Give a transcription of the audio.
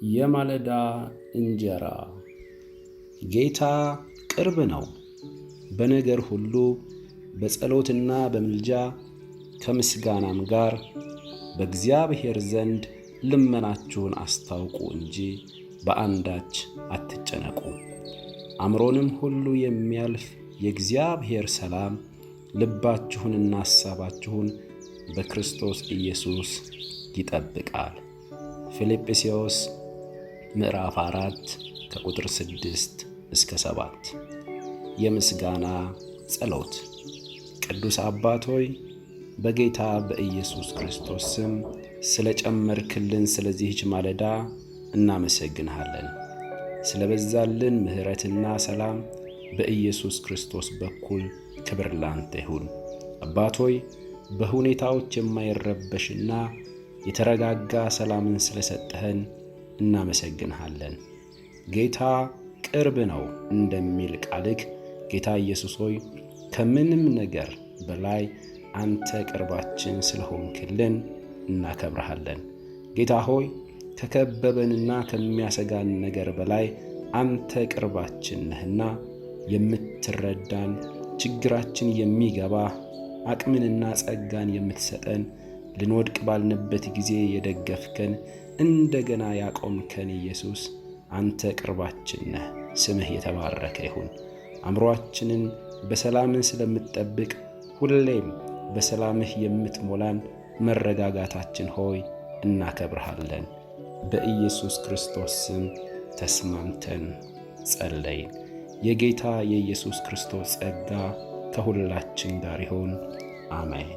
የማለዳ እንጀራ። ጌታ ቅርብ ነው። በነገር ሁሉ በጸሎትና በምልጃ ከምስጋናም ጋር በእግዚአብሔር ዘንድ ልመናችሁን አስታውቁ እንጂ በአንዳች አትጨነቁ። አእምሮንም ሁሉ የሚያልፍ የእግዚአብሔር ሰላም ልባችሁንና ሐሳባችሁን በክርስቶስ ኢየሱስ ይጠብቃል። ፊልጵስዩስ ምዕራፍ 4 ከቁጥር 6 እስከ 7። የምስጋና ጸሎት። ቅዱስ አባት ሆይ በጌታ በኢየሱስ ክርስቶስ ስም ስለ ጨመርክልን ስለዚህች ማለዳ እናመሰግንሃለን። ስለ በዛልን ምሕረትና ሰላም በኢየሱስ ክርስቶስ በኩል ክብር ላንተ ይሁን። አባት ሆይ በሁኔታዎች የማይረበሽና የተረጋጋ ሰላምን ስለሰጠህን እናመሰግንሃለን። ጌታ ቅርብ ነው እንደሚል ቃልክ ጌታ ኢየሱስ ሆይ ከምንም ነገር በላይ አንተ ቅርባችን ስለሆንክልን እናከብረሃለን። ጌታ ሆይ ከከበበንና ከሚያሰጋን ነገር በላይ አንተ ቅርባችን ነህና የምትረዳን፣ ችግራችን የሚገባ፣ አቅምንና ጸጋን የምትሰጠን፣ ልንወድቅ ባልንበት ጊዜ የደገፍከን፣ እንደገና ያቆምከን ኢየሱስ አንተ ቅርባችን ነህ። ስምህ የተባረከ ይሁን። አእምሮአችንን በሰላምን ስለምትጠብቅ ሁሌም በሰላምህ የምትሞላን መረጋጋታችን ሆይ እናከብርሃለን። በኢየሱስ ክርስቶስ ስም ተስማምተን ጸለይን። የጌታ የኢየሱስ ክርስቶስ ጸጋ ከሁላችን ጋር ይሁን። አሜን።